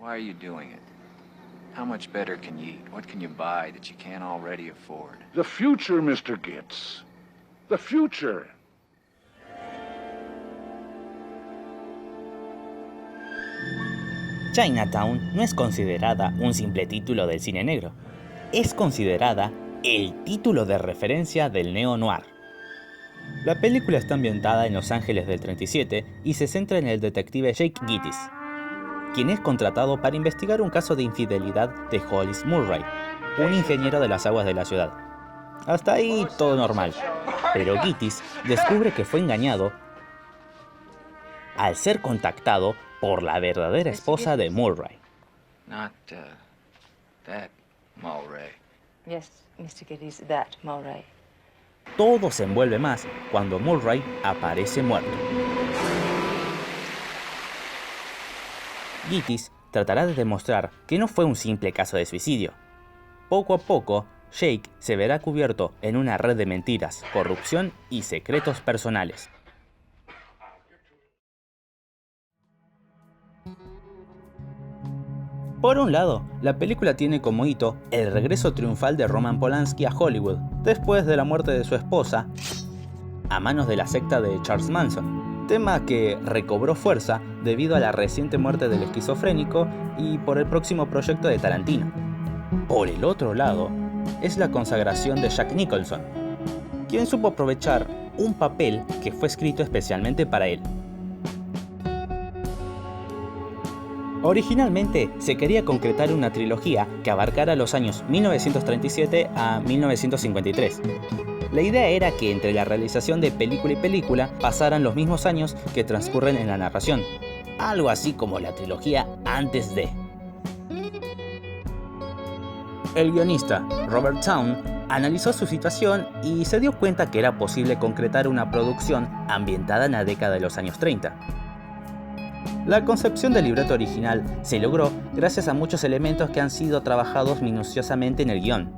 Why are you doing it? How much better can you eat? What can you buy that you can't already afford? The future, Mr. Gitz. The future. Chinatown no es considerada un simple título del cine negro. Es considerada el título de referencia del neo-noir. La película está ambientada en Los Ángeles del 37 y se centra en el detective Jake Gittes, quien es contratado para investigar un caso de infidelidad de Hollis Murray, un ingeniero de las aguas de la ciudad. Hasta ahí todo normal, pero Gittes descubre que fue engañado al ser contactado por la verdadera esposa de Murray. Not, that Mulray. Yes, Mr. Gittes, that Mulray. Todo se envuelve más cuando Murray aparece muerto. Gittes tratará de demostrar que no fue un simple caso de suicidio. Poco a poco, Jake se verá cubierto en una red de mentiras, corrupción y secretos personales. Por un lado, la película tiene como hito el regreso triunfal de Roman Polanski a Hollywood, después de la muerte de su esposa, a manos de la secta de Charles Manson, tema que recobró fuerza debido a la reciente muerte del esquizofrénico y por el próximo proyecto de Tarantino. Por el otro lado, es la consagración de Jack Nicholson, quien supo aprovechar un papel que fue escrito especialmente para él. Originalmente se quería concretar una trilogía que abarcara los años 1937 a 1953. La idea era que entre la realización de película y película pasaran los mismos años que transcurren en la narración, algo así como la trilogía antes de. El guionista Robert Towne analizó su situación y se dio cuenta que era posible concretar una producción ambientada en la década de los años 30. La concepción del libreto original se logró gracias a muchos elementos que han sido trabajados minuciosamente en el guión.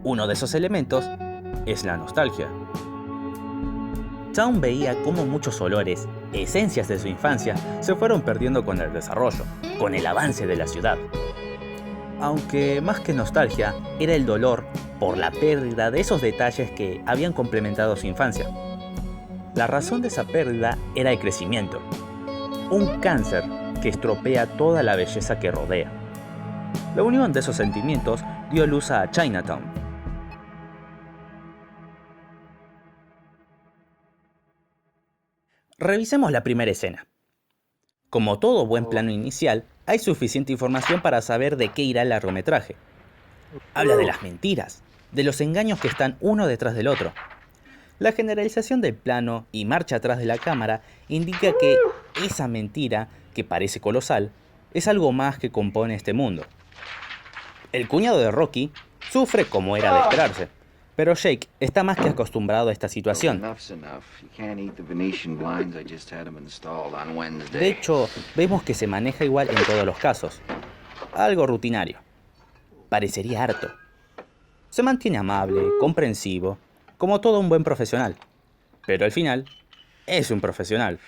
Uno de esos elementos es la nostalgia. Towne veía cómo muchos olores, esencias de su infancia, se fueron perdiendo con el desarrollo, con el avance de la ciudad. Aunque más que nostalgia, era el dolor por la pérdida de esos detalles que habían complementado su infancia. La razón de esa pérdida era el crecimiento. Un cáncer que estropea toda la belleza que rodea. La unión de esos sentimientos dio luz a Chinatown. Revisemos la primera escena. Como todo buen plano inicial, hay suficiente información para saber de qué irá el largometraje. Habla de las mentiras, de los engaños que están uno detrás del otro. La generalización del plano y marcha atrás de la cámara indica que esa mentira, que parece colosal, es algo más que compone este mundo. El cuñado de Rocky sufre como era de esperarse, pero Jake está más que acostumbrado a esta situación. De hecho, vemos que se maneja igual en todos los casos. Algo rutinario. Parecería harto. Se mantiene amable, comprensivo, como todo un buen profesional. Pero al final, es un profesional.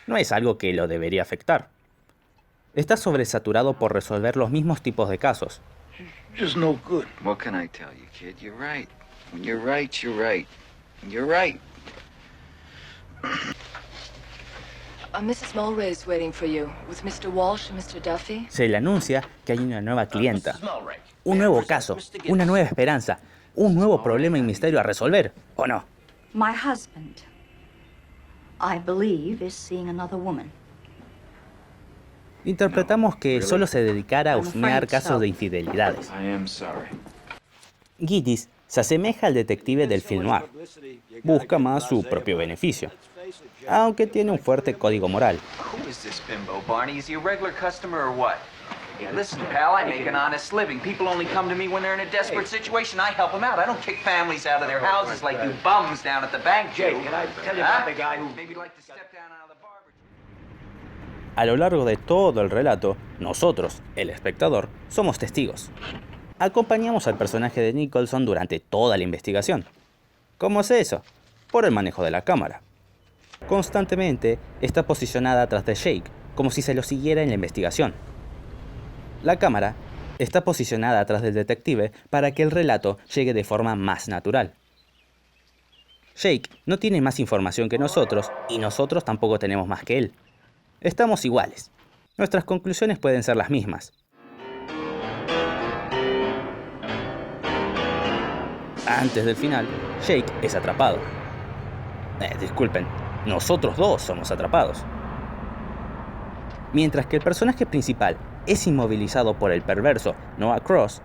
No es algo que lo debería afectar. Está sobresaturado por resolver los mismos tipos de casos. Just no good. What can I tell you, kid? You're right. When you're right, you're right. You're right. Mrs. Mulray is waiting for you with Mr. Walsh and Mr. Duffy. Se le anuncia que hay una nueva clienta, un nuevo caso, una nueva esperanza, un nuevo problema y misterio a resolver, ¿o no? My husband, I believe, is seeing another woman. Interpretamos que solo se dedicara a husmear casos de infidelidades. I am sorry. Gittes se asemeja al detective del film noir. Busca más su propio beneficio, aunque tiene un fuerte código moral. Who is this bimbo, Barney? Is he a regular customer or what? Hey, listen, pal, I make an honest living. People only come to me when they're in a desperate situation. I help them out. I don't kick families out of their houses like you bums down at the bank do. Jake, can I tell you about the guy who maybe like to step down out of the barber? A lo largo de todo el relato, nosotros, el espectador, somos testigos. Acompañamos al personaje de Nicholson durante toda la investigación. ¿Cómo es eso? Por el manejo de la cámara. Constantemente está posicionada atrás de Jake, como si se lo siguiera en la investigación. La cámara está posicionada atrás del detective para que el relato llegue de forma más natural. Jake no tiene más información que nosotros y nosotros tampoco tenemos más que él. Estamos iguales. Nuestras conclusiones pueden ser las mismas. Antes del final, Jake es atrapado. Disculpen, nosotros dos somos atrapados. Mientras que el personaje principal es inmovilizado por el perverso Noah Cross,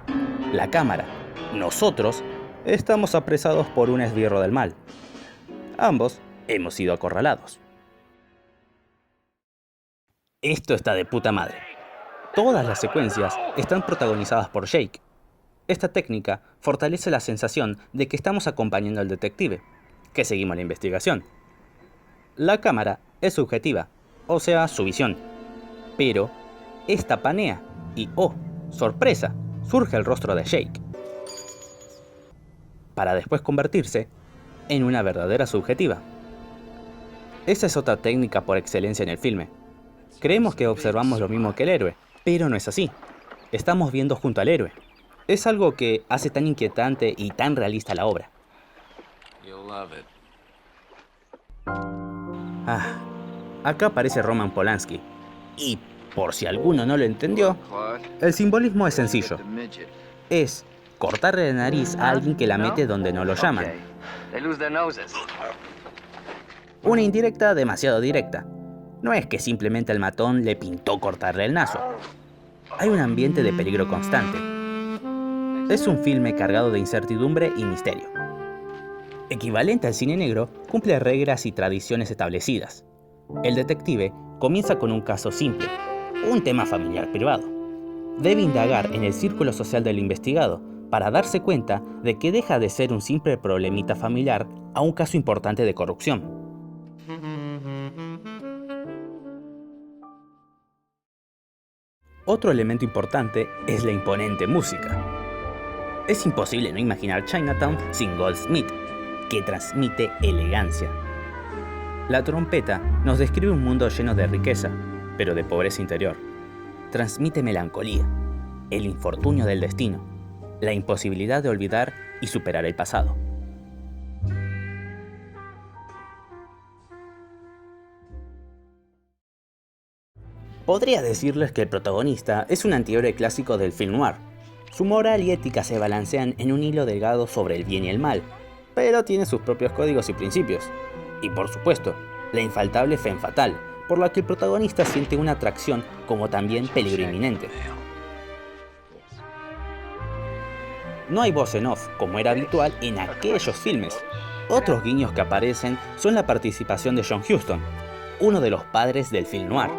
la cámara, nosotros, estamos apresados por un esbirro del mal. Ambos hemos sido acorralados. Esto está de puta madre. Todas las secuencias están protagonizadas por Jake. Esta técnica fortalece la sensación de que estamos acompañando al detective, que seguimos la investigación. La cámara es subjetiva, o sea, su visión. Pero esta panea y, oh, sorpresa, surge el rostro de Jake, para después convertirse en una verdadera subjetiva. Esa es otra técnica por excelencia en el filme. Creemos que observamos lo mismo que el héroe, pero no es así. Estamos viendo junto al héroe. Es algo que hace tan inquietante y tan realista la obra. Acá aparece Roman Polanski. Y, por si alguno no lo entendió, el simbolismo es sencillo. Es cortarle la nariz a alguien que la mete donde no lo llaman. Una indirecta demasiado directa. No es que simplemente el matón le pintó cortarle el naso. Hay un ambiente de peligro constante. Es un filme cargado de incertidumbre y misterio. Equivalente al cine negro, cumple reglas y tradiciones establecidas. El detective comienza con un caso simple, un tema familiar privado. Debe indagar en el círculo social del investigado para darse cuenta de que deja de ser un simple problemita familiar a un caso importante de corrupción. Otro elemento importante es la imponente música. Es imposible no imaginar Chinatown sin Goldsmith, que transmite elegancia. La trompeta nos describe un mundo lleno de riqueza, pero de pobreza interior. Transmite melancolía, el infortunio del destino, la imposibilidad de olvidar y superar el pasado. Podría decirles que el protagonista es un antihéroe clásico del film noir. Su moral y ética se balancean en un hilo delgado sobre el bien y el mal, pero tiene sus propios códigos y principios. Y por supuesto, la infaltable femme fatale, por la que el protagonista siente una atracción como también peligro inminente. No hay voz en off, como era habitual en aquellos filmes. Otros guiños que aparecen son la participación de John Huston, uno de los padres del film noir,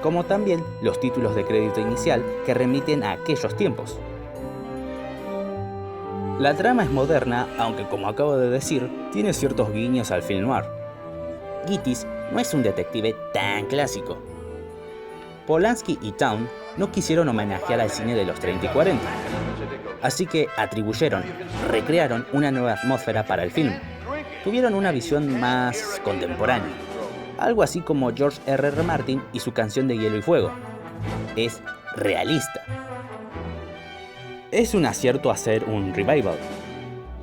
como también los títulos de crédito inicial que remiten a aquellos tiempos. La trama es moderna, aunque como acabo de decir, tiene ciertos guiños al film noir. Gittes no es un detective tan clásico. Polanski y Town no quisieron homenajear al cine de los 30 y 40, así que atribuyeron, recrearon una nueva atmósfera para el film. Tuvieron una visión más contemporánea, algo así como George R.R. Martin y su Canción de Hielo y Fuego. Es realista. Es un acierto hacer un revival,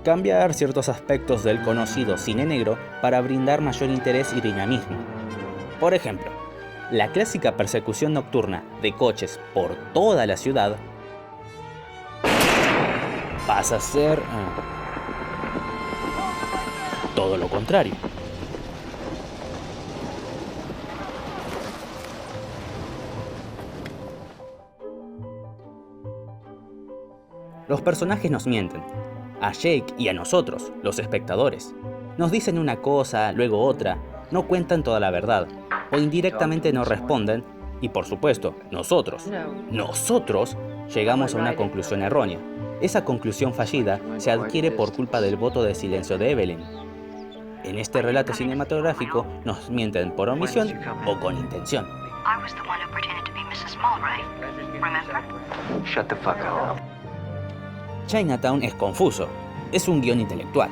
cambiar ciertos aspectos del conocido cine negro para brindar mayor interés y dinamismo. Por ejemplo, la clásica persecución nocturna de coches por toda la ciudad pasa a ser todo lo contrario. Los personajes nos mienten, a Jake y a nosotros, los espectadores. Nos dicen una cosa, luego otra, no cuentan toda la verdad, o indirectamente no responden, y por supuesto, nosotros llegamos a una conclusión errónea. Esa conclusión fallida se adquiere por culpa del voto de silencio de Evelyn. En este relato cinematográfico nos mienten por omisión o con intención. I was the one who pretended to be Mrs. Mulray. Remember? Shut the fuck up. Chinatown es confuso, es un guión intelectual.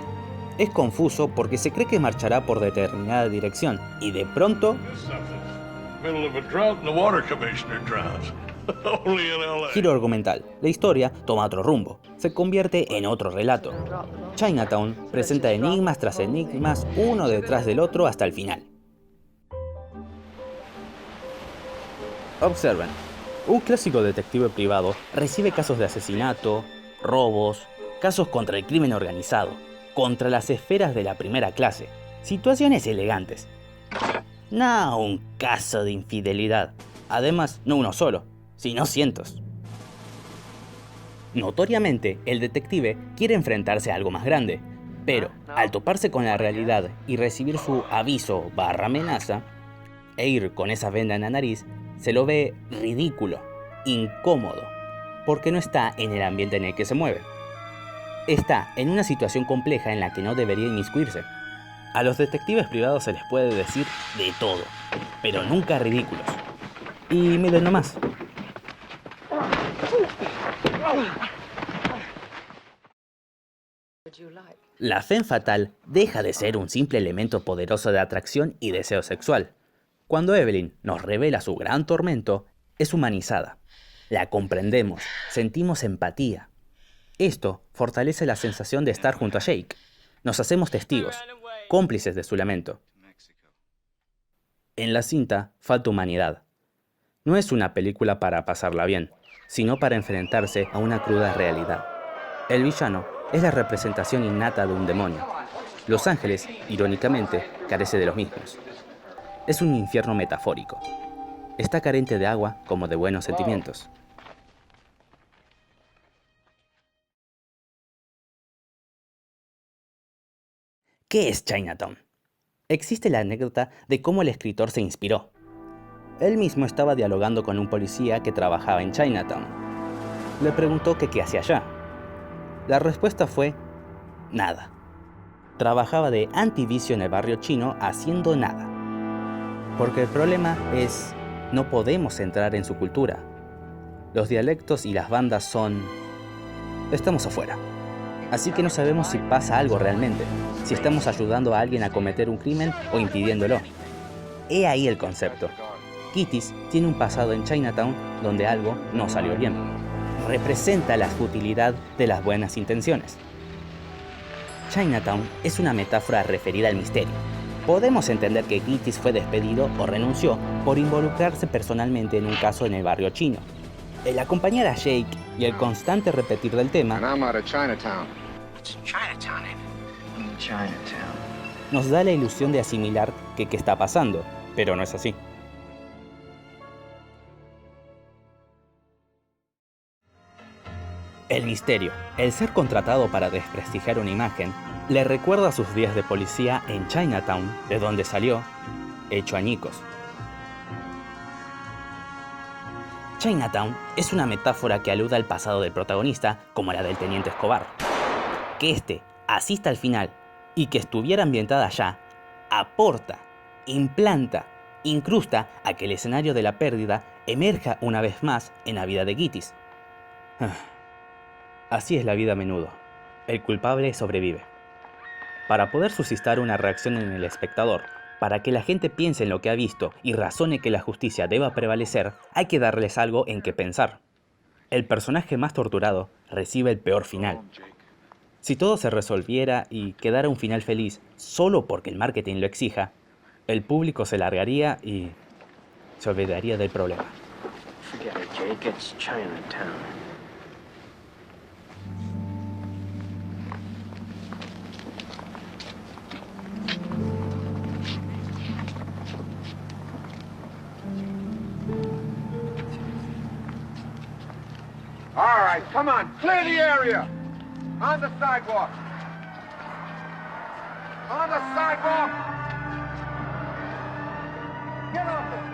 Es confuso porque se cree que marchará por determinada dirección y de pronto... Middle of a drought and the water commissioner drowns. Only in LA. Giro argumental. La historia toma otro rumbo. Se convierte en otro relato. Chinatown presenta enigmas tras enigmas, uno detrás del otro hasta el final. Observen. Un clásico detective privado recibe casos de asesinato, robos, casos contra el crimen organizado, contra las esferas de la primera clase, situaciones elegantes. No un caso de infidelidad. Además, no uno solo, sino cientos. Notoriamente, el detective quiere enfrentarse a algo más grande, pero al toparse con la realidad y recibir su aviso/amenaza, e ir con esa venda en la nariz, se lo ve ridículo, incómodo, porque no está en el ambiente en el que se mueve. Está en una situación compleja en la que no debería inmiscuirse. A los detectives privados se les puede decir de todo, pero nunca ridículos. Y miren nomás. La femme fatale deja de ser un simple elemento poderoso de atracción y deseo sexual. Cuando Evelyn nos revela su gran tormento, es humanizada. La comprendemos, sentimos empatía. Esto fortalece la sensación de estar junto a Jake. Nos hacemos testigos, cómplices de su lamento. En la cinta falta humanidad. No es una película para pasarla bien, sino para enfrentarse a una cruda realidad. El villano es la representación innata de un demonio. Los Ángeles, irónicamente, carece de los mismos. Es un infierno metafórico. Está carente de agua como de buenos sentimientos. ¿Qué es Chinatown? Existe la anécdota de cómo el escritor se inspiró. Él mismo estaba dialogando con un policía que trabajaba en Chinatown. Le preguntó que qué hacía allá. La respuesta fue: nada. Trabajaba de antivicio en el barrio chino haciendo nada. Porque el problema es, no podemos entrar en su cultura. Los dialectos y las bandas son... estamos afuera. Así que no sabemos si pasa algo realmente, si estamos ayudando a alguien a cometer un crimen o impidiéndolo. He ahí el concepto. Kitty's tiene un pasado en Chinatown donde algo no salió bien. Representa la futilidad de las buenas intenciones. Chinatown es una metáfora referida al misterio. Podemos entender que Kitty's fue despedido o renunció por involucrarse personalmente en un caso en el barrio chino. El acompañar a Jake y el constante repetir del tema And I'm out of Chinatown. nos da la ilusión de asimilar que qué está pasando, pero no es así. El misterio, el ser contratado para desprestigiar una imagen, le recuerda a sus días de policía en Chinatown, de donde salió, hecho añicos. Chinatown es una metáfora que alude al pasado del protagonista, como la del teniente Escobar. Que éste asista al final y que estuviera ambientada allá, aporta, implanta, incrusta a que el escenario de la pérdida emerja una vez más en la vida de Kitty's. Así es la vida a menudo. El culpable sobrevive. Para poder suscitar una reacción en el espectador, para que la gente piense en lo que ha visto y razone que la justicia deba prevalecer, hay que darles algo en que pensar. El personaje más torturado recibe el peor final. Si todo se resolviera y quedara un final feliz solo porque el marketing lo exija, el público se largaría y se olvidaría del problema. Forget it, Jake. It's Chinatown. All right, come on, clear the area. On the sidewalk. On the sidewalk. Get off the